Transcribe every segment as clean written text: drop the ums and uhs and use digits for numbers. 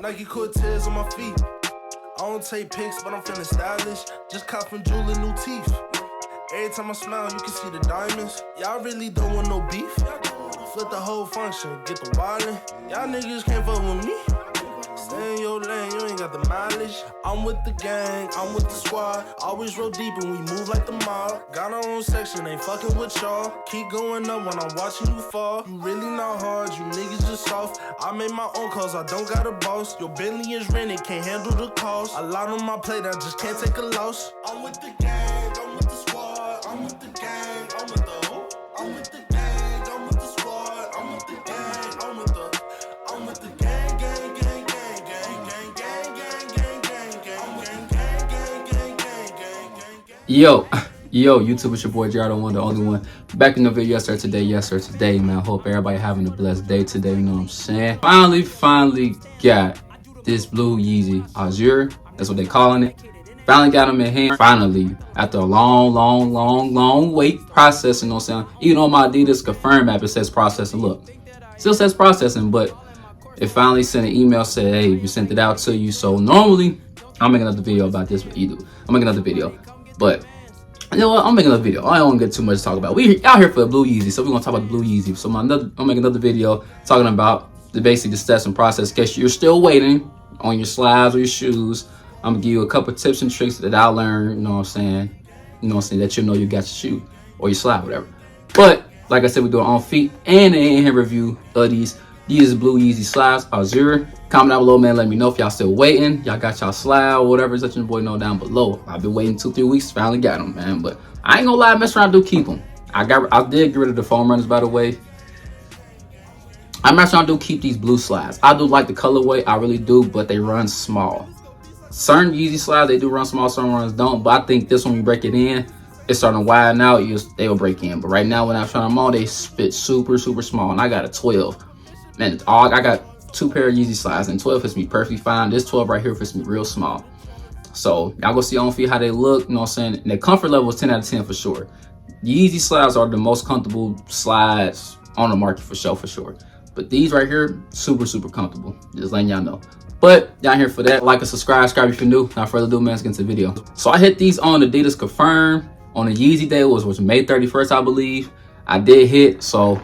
Nike Cortez on my feet. I don't take pics, but I'm feeling stylish. Just cop from Jewel new teeth. Every time I smile, you can see the diamonds. Y'all really don't want no beef. Flip the whole function, get the wildin'. Y'all niggas can't fuck with me. Stay in your lane, you ain't got the mileage. I'm with the gang, I'm with the squad. Always roll deep and we move like the mob. Got our own section, ain't fucking with y'all. Keep going up when I'm watching you fall. You really not hard, you niggas just soft. I made my own calls, I don't got a boss. Your Bentley is rented, can't handle the cost. A lot on my plate, I just can't take a loss. I'm with the gang, I'm with the squad. I'm with the gang, I'm with the hoe. I'm with the gang, I'm with the squad. I'm with the gang, I'm with the gang, gang, gang, gang, gang, gang, gang, gang, gang, gang, gang, gang, gang, gang, gang, gang. Yo, YouTube, it's your boy Jared, the one, the only one. Back in the video, yes sir, today, man. Hope everybody having a blessed day today, you know what I'm saying? Finally got this blue Yeezy Azure, that's what they calling it. Finally got them in hand, finally, after a long wait processing, you know what I'm saying? Even on my Adidas Confirm app, it says processing, look. Still says processing, but it finally sent an email, said, hey, we sent it out to you. So normally, I'll make another video about this, but either I'll make another video. But you know what? I'm making another video. I don't want to get too much to talk about. We out here for the blue Yeezy, so we're gonna talk about the blue Yeezy. So I'll make another video talking about basically the steps and process. In case you're still waiting on your slides or your shoes, I'm gonna give you a couple tips and tricks that I learned. You know what I'm saying? You know what I'm saying? That you know you got your shoe or your slide, whatever. But like I said, we do it on feet and an in-hand review of these blue Yeezy slides, Azure. Comment down below, man. Let me know if y'all still waiting. Y'all got y'all slide or whatever. Let your boy know down below. I've been waiting 2-3 weeks. Finally got them, man. But I ain't gonna lie, mess around, do keep them. I did get rid of the foam runners, by the way. I mess around, do keep these blue slides. I do like the colorway, I really do, but they run small. Certain Yeezy slides, they do run small, certain ones don't. But I think this one, you break it in, it's starting to widen out, they will break in. But right now, when I'm trying them on, they fit super small. And I got a 12. Man, I got 2 pair of Yeezy slides, and 12 fits me perfectly fine. This 12 right here fits me real small. So y'all go see on feet how they look, you know what I'm saying? And the comfort level is 10 out of 10 for sure. Yeezy slides are the most comfortable slides on the market for sure. But these right here, super comfortable. Just letting y'all know. But y'all here for that. Like and subscribe if you're new. Without further ado, man, let's get into the video. So I hit these on Adidas Confirm on the Yeezy day, which was May 31st, I believe. I did hit, so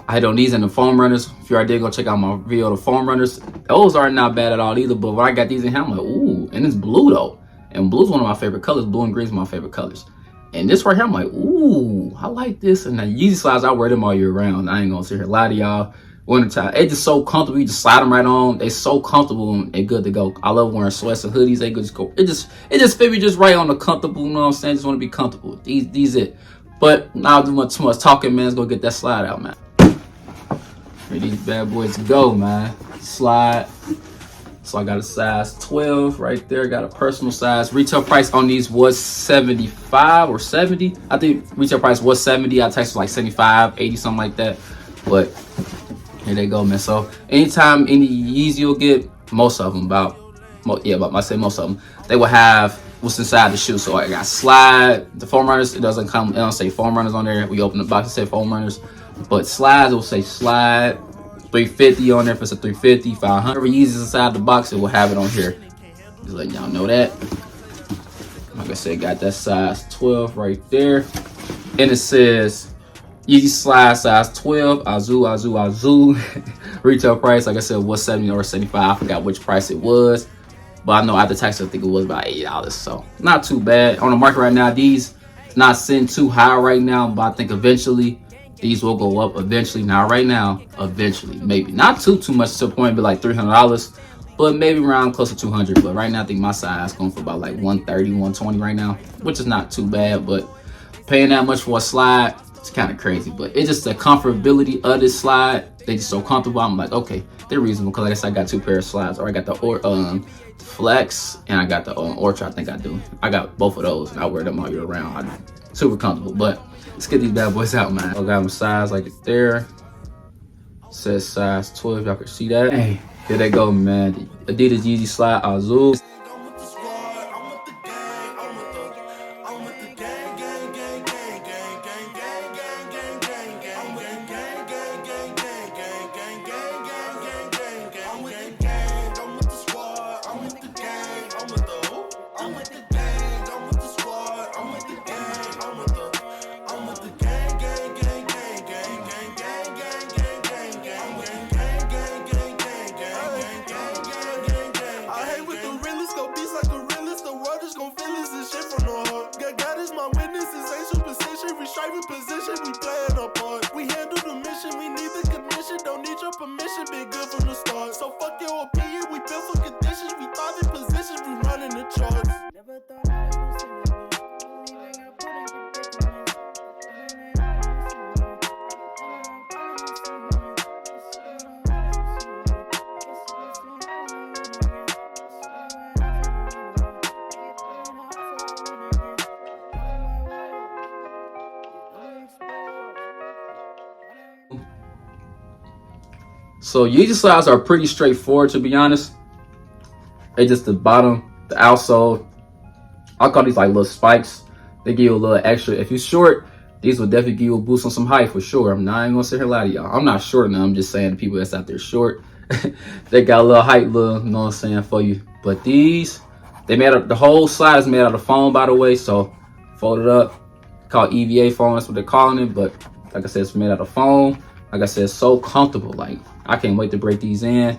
I hit on these and the foam runners. If you already did, go check out my video of the foam runners. Those are not bad at all either, but when I got these in here, I'm like, ooh, and it's blue though. And blue's one of my favorite colors. Blue and green is my favorite colors. And this right here, I'm like, ooh, I like this. And the Yeezy slides, I wear them all year round. I ain't gonna sit here lie to y'all. Wintertime, they just so comfortable. You just slide them right on. They so comfortable and they good to go. I love wearing sweats and hoodies. They just go. It just fit me just right on the comfortable. You know what I'm saying? Just want to be comfortable. These it. But not too much talking, man. Let's go get that slide out, man. Here these bad boys go, man. Slide. So I got a size 12 right there. Got a personal size. Retail price on these was 75 or 70. I think retail price was 70. I texted like 75, 80, something like that. But here they go, man. So anytime any Yeezy you'll get, most of them, I say most of them, they will have what's inside the shoe. So I got slide, the foam runners. It don't say foam runners on there. We open the box, it say foam runners. But slides, it will say slide. 350 on there if it's a 350, 500. Yeezys inside the box, it will have it on here. Just letting y'all know that. Like I said, got that size 12 right there. And it says Yeezy slide size 12, Azure. Retail price, like I said, was 70 or 75. I forgot which price it was. But I know after tax, I think it was about $8. So not too bad. On the market right now, these not sitting too high right now, but I think eventually these will go up eventually. Not right now, eventually, maybe not too much to the point, but like $300, but maybe around close to 200. But right now, I think my size going for about like 130, 120 right now, which is not too bad. But paying that much for a slide, it's kind of crazy. But it's just the comfortability of this slide. They just so comfortable. I'm like, okay, they're reasonable because like I said, I got 2 pair of slides, or I got the Flex and I got the Ultra. I think I do. I got both of those, and I wear them all year round. Super comfortable. But let's get these bad boys out, man. I got them size like it there. It says size 12. Y'all can see that. Hey, here they go, man. The Adidas Yeezy slide Azure. So fuck your opinion, we built for conditions, we thought in positions, we running the charts. Never thought I was gonna see it, only thing I put in predicament. So Yeezy slides are pretty straightforward, to be honest. They just the bottom, the outsole. I call these like little spikes. They give you a little extra. If you're short, these will definitely give you a boost on some height for sure. I'm not even gonna sit here and lie to y'all. I'm not short now. I'm just saying the people that's out there short, they got a little height, little, you know what I'm saying, for you. But these, they made up, the whole slide is made out of foam, by the way. So folded up, called EVA foam. That's what they're calling it. But like I said, it's made out of foam. Like I said, it's so comfortable. Like I can't wait to break these in.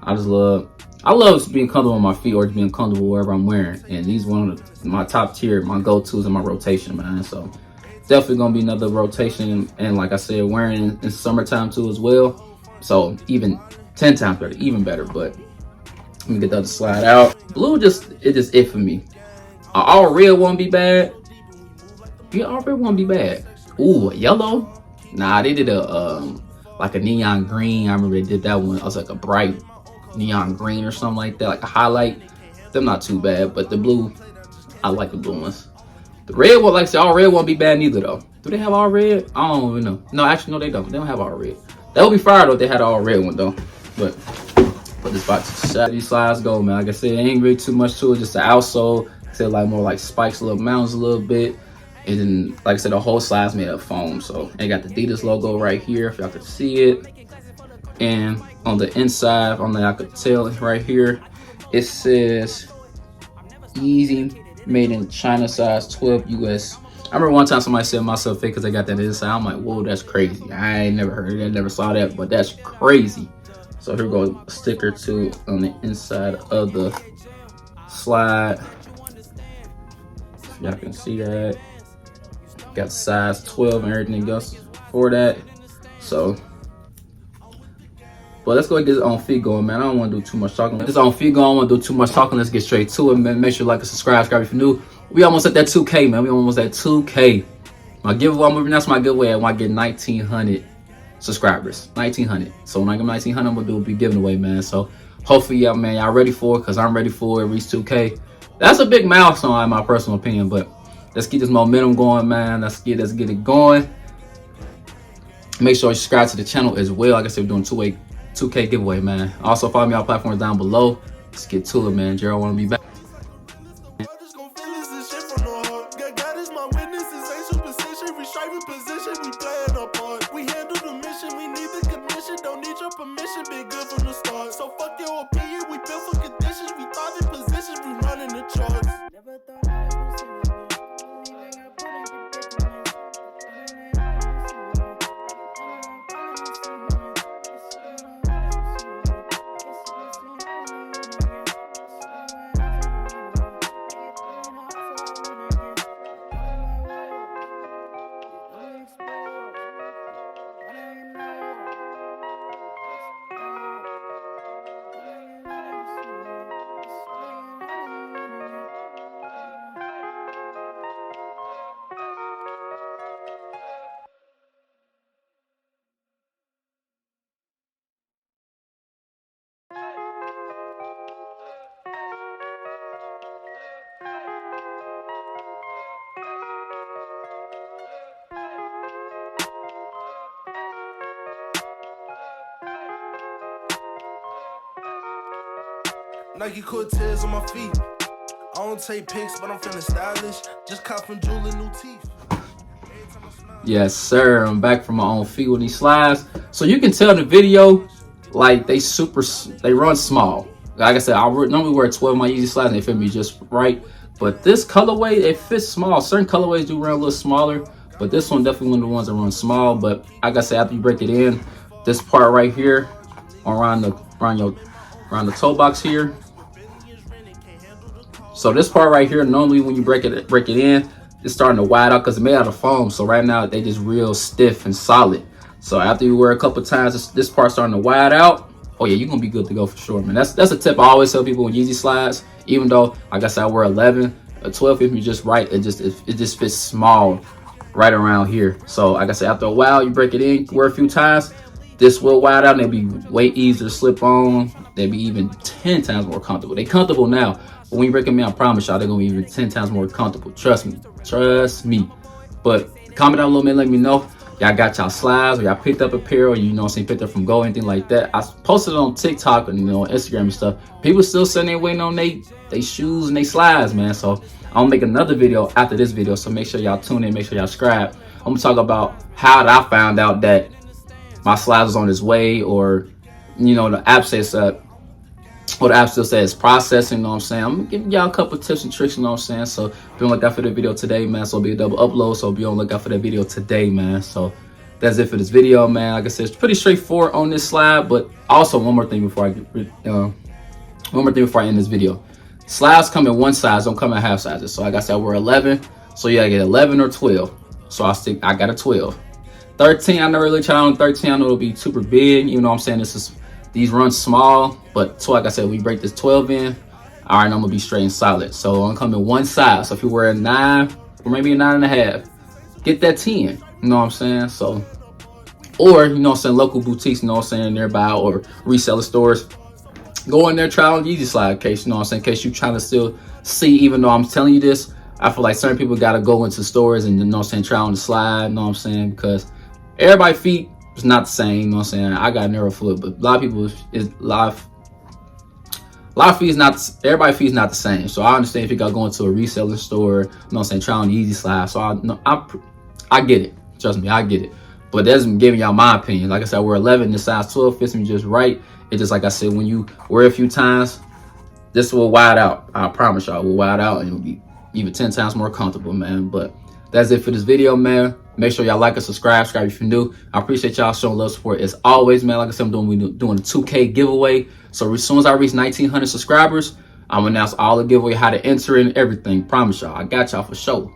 I love being comfortable on my feet or just being comfortable wherever I'm wearing. And these one of my top tier, my go-tos in my rotation, man. So definitely gonna be another rotation. And like I said, wearing in summertime too as well. So even 10 times better, even better. But let me get the other slide out. Blue just it for me. All red won't be bad. Yeah, all red won't be bad. Ooh, yellow. Nah, they did a like a neon green. I remember they did that one. I was like a bright neon green or something like that, like a highlight. Them not too bad, but the blue, I like the blue ones. The red one, like I said, all red won't be bad neither though. Do they have all red? I don't even know. No, actually, no, they don't. They don't have all red. That would be fire though if they had all red one though. But put this box to the side. These slides go, man. Like I said, ain't really too much to it. Just the outsole. I said like more like spikes, little mounds a little bit. And then, like I said, the whole slide's made of foam. So they got the Adidas logo right here, if y'all could see it. And on the inside, on the I could tell right here, it says Yeezy made in China, size 12 US. I remember one time somebody said myself fake because they got that inside. I'm like, whoa, that's crazy. I ain't never heard of that, never saw that, but that's crazy. So here goes a sticker too on the inside of the slide. If y'all can see that. Got size 12 and everything else for that. So, but let's go and get this on feet going, man. I don't want to do too much talking. This on feet going, I don't want to do too much talking. Let's get straight to it, man. Make sure you like and subscribe if you're new. We almost at that 2K, man. We almost at 2K. My giveaway, I'm gonna announce my giveaway. I want to get 1,900 subscribers. 1,900. So when I get 1,900, I'm gonna be giving away, man. So hopefully, y'all, man, y'all ready for it? Cause I'm ready for it. Reach 2K. That's a big milestone, in my personal opinion. But let's get this momentum going, man. Let's get it going. Make sure you subscribe to the channel as well. Like I said, we're doing 2K giveaway, man. Also follow me on platforms down below. Let's get to it, man. Gerald wanna be back. Nike Cortez on my feet. I don't take pics, but I'm feeling stylish. Just caught from jeweling new teeth. Yes, sir. I'm back from my own feet with these slides. So you can tell in the video, like they run small. Like I said, I normally wear 12 of my Yeezy slides and they fit me just right. But this colorway, it fits small. Certain colorways do run a little smaller, but this one definitely one of the ones that run small. But like I said, after you break it in, this part right here, around the toe box here. So this part right here, normally when you break it in, it's starting to wide out because it's made out of foam. So right now they just real stiff and solid. So after you wear a couple times, this part's starting to wide out. oh yeah, you're gonna be good to go for sure, man. That's a tip I always tell people with Yeezy slides. Even though, like I said, I wear 11, a 12 fits me just right. It just fits small right around here. So like I said, after a while, you break it in, wear a few times, this will wide out and they'll be way easier to slip on. They'll be even 10 times more comfortable. They comfortable now, but when you break them in, I promise y'all, they're gonna be even 10 times more comfortable. Trust me. But comment down below, man, let me know. Y'all got y'all slides, or y'all picked up a pair, or you know what I'm saying, picked up from Go, anything like that. I posted it on TikTok and Instagram and stuff. People still saying they waiting on they shoes and they slides, man. So I'll make another video after this video. So make sure y'all tune in, make sure y'all subscribe. I'm gonna talk about how I found out that my slides was on its way, or the app says or the app still says processing, you know what I'm saying. I'm giving y'all a couple tips and tricks, you know what I'm saying. So be on the lookout for the video today, man. So it'll be a double upload, so be on the lookout for that video today, man. So that's it for this video, man. Like I said, it's pretty straightforward on this slide. But also one more thing before I end this video. Slides come in one size, don't come in half sizes. So like I said, we're 11, so you gotta get 11 or 12. So I got a 12. 13, I never really tried on 13. I know it'll be super big, you know what I'm saying. These run small, but so like I said, we break this 12 in, all right, I'm gonna be straight and solid. So I'm coming one size. So if you wear a 9 or maybe a 9.5, get that 10, you know what I'm saying. So, or local boutiques, you know what I'm saying, nearby, or reseller stores, go in there, try on Yeezy slide case, you know what I'm saying, in case you're trying to still see. Even though I'm telling you this, I feel like certain people gotta go into stores and, you know what I'm saying, try on the slide, you know what I'm saying, because everybody's feet is not the same, you know what I'm saying. I got narrow foot, but a lot of people is live. A lot of feet is not, everybody's feet is not the same. So I understand if you got going to a reselling store, you know what I'm saying, try on the Yeezy slide. So I get it. Trust me, I get it. But that's giving y'all my opinion. Like I said, we're 11, the size 12 fits me just right. It just, like I said, when you wear a few times, this will wide out. I promise y'all, it will wide out and it'll be even 10 times more comfortable, man. But that's it for this video, man. Make sure y'all like and subscribe if you're new. I appreciate y'all showing love support as always, man. Like I said, we're doing a 2K giveaway. So as soon as I reach 1,900 subscribers, I'm gonna announce all the giveaway, how to enter and everything. Promise y'all, I got y'all for sure.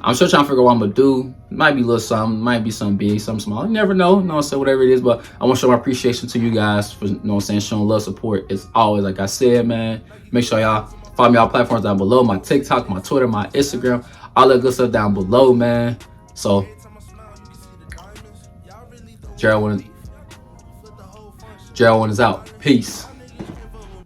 I'm still trying to figure out what I'm gonna do. Might be a little something, might be something big, something small. You never know, you know what I'm saying, whatever it is. But I want to show my appreciation to you guys for, you know what I'm saying, showing love support as always. Like I said, man, make sure y'all follow me on all platforms down below. My TikTok, my Twitter, my Instagram, all that good stuff down below, man. So Gerald one is out. Peace.